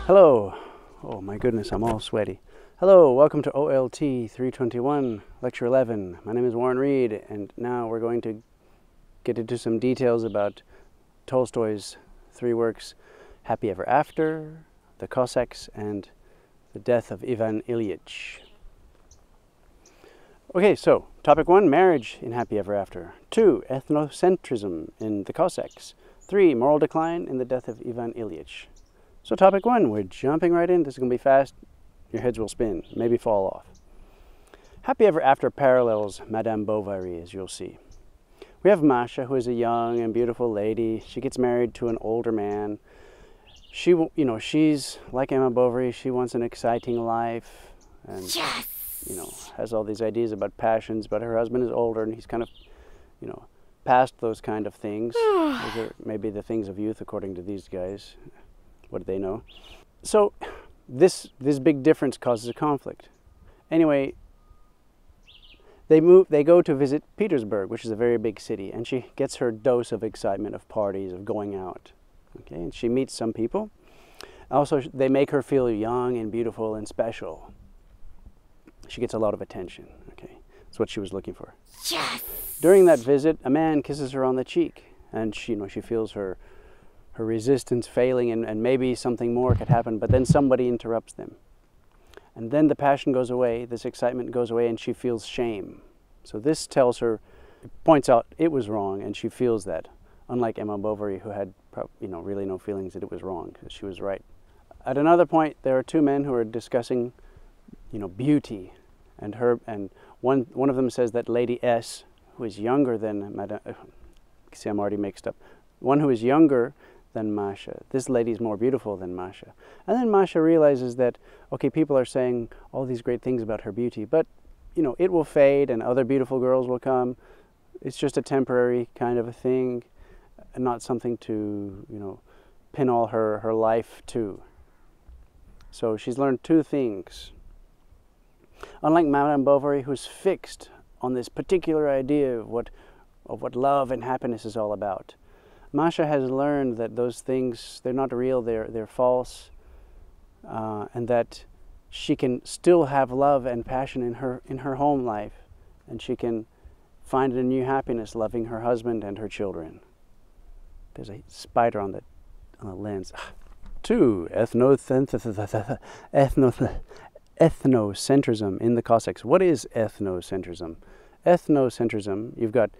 Hello. Oh my goodness, I'm all sweaty. Hello, welcome to OLT 321, Lecture 11. My name is Warren Reed, and now we're going to get into some details about Tolstoy's three works, Happy Ever After, The Cossacks, and The Death of Ivan Ilyich. Okay, so topic 1, marriage in Happy Ever After. 2, Ethncentrism in The Cossacks. 3, moral decline in The Death of Ivan Ilyich. So topic 1, we're jumping right in. This is going to be fast. Your heads will spin, maybe fall off. Happy Ever After parallels Madame Bovary, as you'll see. We have Masha, who is a young and beautiful lady. She gets married to an older man. She's like Emma Bovary. She wants an exciting life, and has all these ideas about passions. But her husband is older, and he's kind of, past those kind of things. Those are maybe the things of youth, according to these guys. What do they know? So this big difference causes a conflict. Anyway, they go to visit Petersburg, which is a very big city, and she gets her dose of excitement, of parties, of going out. Okay, and she meets some people. Also, they make her feel young and beautiful and special. She gets a lot of attention. Okay, that's what she was looking for. Yes! During that visit, a man kisses her on the cheek, and she feels her resistance failing, and maybe something more could happen, but then somebody interrupts them. And then the passion goes away, this excitement goes away, and she feels shame. So this tells her, it points out it was wrong, and she feels that. Unlike Emma Bovary, who had really no feelings that it was wrong, because she was right. At another point, there are two men who are discussing, beauty, and one of them says that Lady S, who is younger than Madame, see, I'm already mixed up. One who is younger than Masha. This lady is more beautiful than Masha. And then Masha realizes that, okay, people are saying all these great things about her beauty, but, it will fade and other beautiful girls will come. It's just a temporary kind of a thing, and not something to, pin all her life to. So she's learned two things. Unlike Madame Bovary, who's fixed on this particular idea of what love and happiness is all about, Masha has learned that those things, they're not real, they're false, and that she can still have love and passion in her home life, and she can find a new happiness loving her husband and her children. There's a spider on the lens. 2, ethnocentrism in the Cossacks. What is ethnocentrism? Ethnocentrism, you've got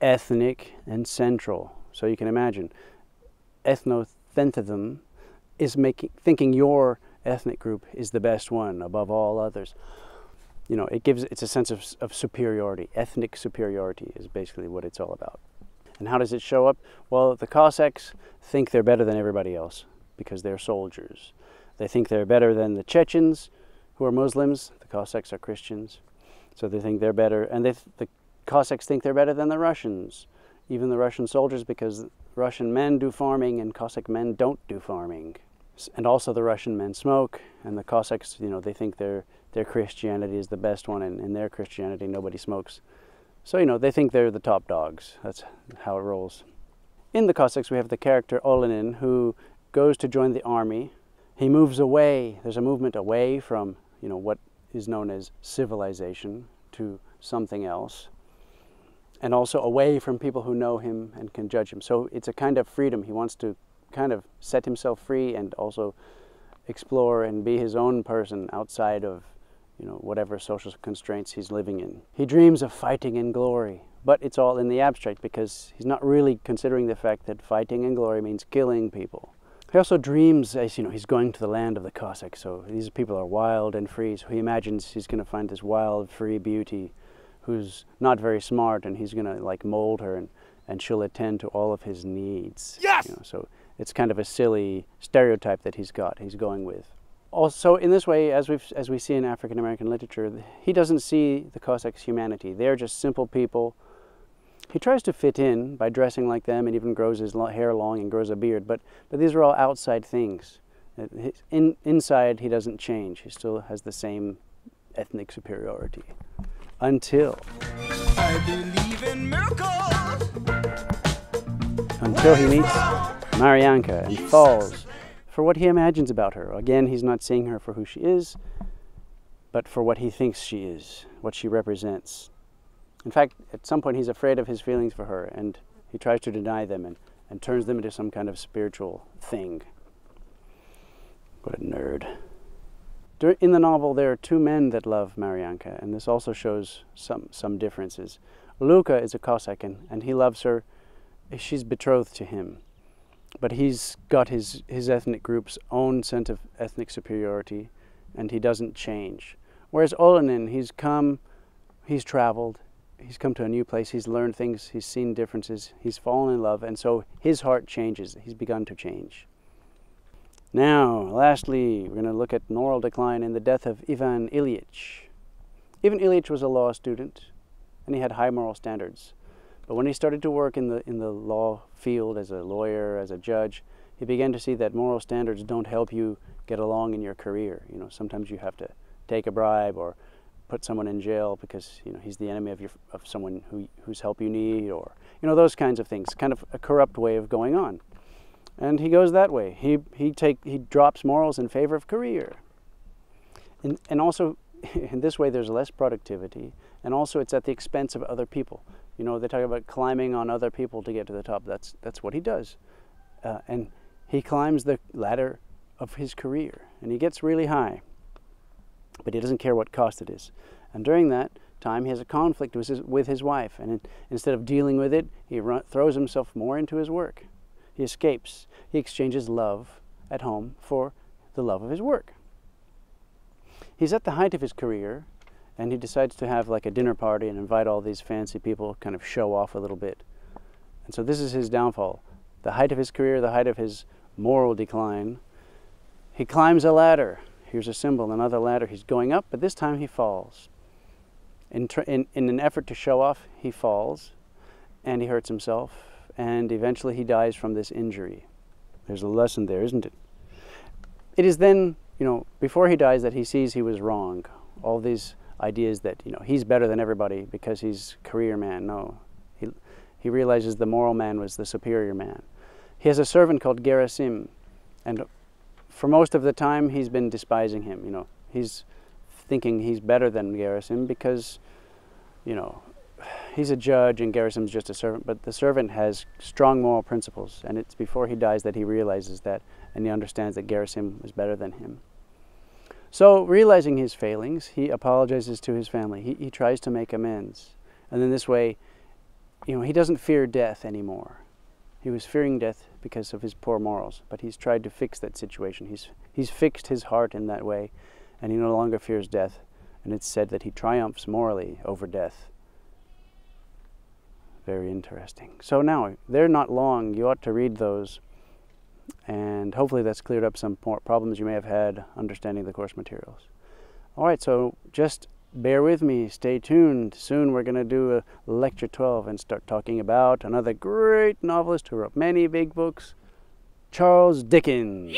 ethnic and central. So you can imagine, Ethncentrism is thinking your ethnic group is the best one above all others. It's a sense of superiority. Ethnic superiority is basically what it's all about. And how does it show up? Well, the Cossacks think they're better than everybody else because they're soldiers. They think they're better than the Chechens, who are Muslims. The Cossacks are Christians. So they think they're better. And the Cossacks think they're better than the Russians. Even the Russian soldiers, because Russian men do farming and Cossack men don't do farming. And also the Russian men smoke, and the Cossacks, they think their Christianity is the best one, and in their Christianity nobody smokes. So, they think they're the top dogs. That's how it rolls. In the Cossacks we have the character Olenin, who goes to join the army. He moves away, there's a movement away from, what is known as civilization to something else. And also away from people who know him and can judge him. So it's a kind of freedom. He wants to kind of set himself free and also explore and be his own person outside of, whatever social constraints he's living in. He dreams of fighting in glory, but it's all in the abstract because he's not really considering the fact that fighting in glory means killing people. He also dreams, as he's going to the land of the Cossacks. So these people are wild and free. So he imagines he's going to find this wild, free beauty who's not very smart, and he's going to mold her, and she'll attend to all of his needs. Yes! So it's kind of a silly stereotype that he's going with. Also, in this way, as we see in African American literature, he doesn't see the Cossacks' humanity. They're just simple people. He tries to fit in by dressing like them, and even grows his hair long and grows a beard, but these are all outside things. Inside, he doesn't change. He still has the same ethnic superiority. Until I believe in miracles. Until he meets Maryenka and falls for what he imagines about her. Again, he's not seeing her for who she is, but for what he thinks she is, what she represents. In fact, at some point he's afraid of his feelings for her, and he tries to deny them and turns them into some kind of spiritual thing. What a nerd. In the novel, there are two men that love Maryenka, and this also shows some differences. Luka is a Cossack, and he loves her. She's betrothed to him. But he's got his ethnic group's own sense of ethnic superiority, and he doesn't change. Whereas Olenin, he's traveled, he's come to a new place, he's learned things, he's seen differences, he's fallen in love, and so his heart changes. He's begun to change. Now, lastly, we're going to look at moral decline in the death of Ivan Ilyich. Ivan Ilyich was a law student, and he had high moral standards. But when he started to work in the law field as a lawyer, as a judge, he began to see that moral standards don't help you get along in your career. You know, sometimes you have to take a bribe or put someone in jail because, you know, he's the enemy of someone whose help you need, or, you know, those kinds of things. Kind of a corrupt way of going on. And he goes that way. He drops morals in favor of career. And also, in this way, there's less productivity, and also it's at the expense of other people. You know, they talk about climbing on other people to get to the top. That's what he does. And he climbs the ladder of his career, and he gets really high. But he doesn't care what cost it is. And during that time, he has a conflict with his wife, and instead of dealing with it, he throws himself more into his work. He escapes. He exchanges love at home for the love of his work. He's at the height of his career, and he decides to have like a dinner party and invite all these fancy people, kind of show off a little bit. And so this is his downfall. The height of his career, the height of his moral decline. He climbs a ladder. Here's a symbol, another ladder. He's going up, but this time he falls. In an effort to show off, he falls, and he hurts himself, and eventually he dies from this injury. There's a lesson there, isn't it? It is then, you know, before he dies, that he sees he was wrong. All these ideas that, you know, he's better than everybody because he's a career man. No, he realizes the moral man was the superior man. He has a servant called Gerasim, and for most of the time he's been despising him. You know, he's thinking he's better than Gerasim because, you know, he's a judge and Gerasim's just a servant, but the servant has strong moral principles, and it's before he dies that he realizes that, and he understands that Gerasim is better than him. So, realizing his failings, he apologizes to his family. He tries to make amends. And in this way, you know, he doesn't fear death anymore. He was fearing death because of his poor morals, but he's tried to fix that situation. He's fixed his heart in that way, and he no longer fears death. And it's said that he triumphs morally over death. Very interesting. So now, they're not long. You ought to read those. And hopefully that's cleared up some problems you may have had understanding the course materials. All right, so just bear with me. Stay tuned. Soon we're going to do a lecture 12 and start talking about another great novelist who wrote many big books, Charles Dickens.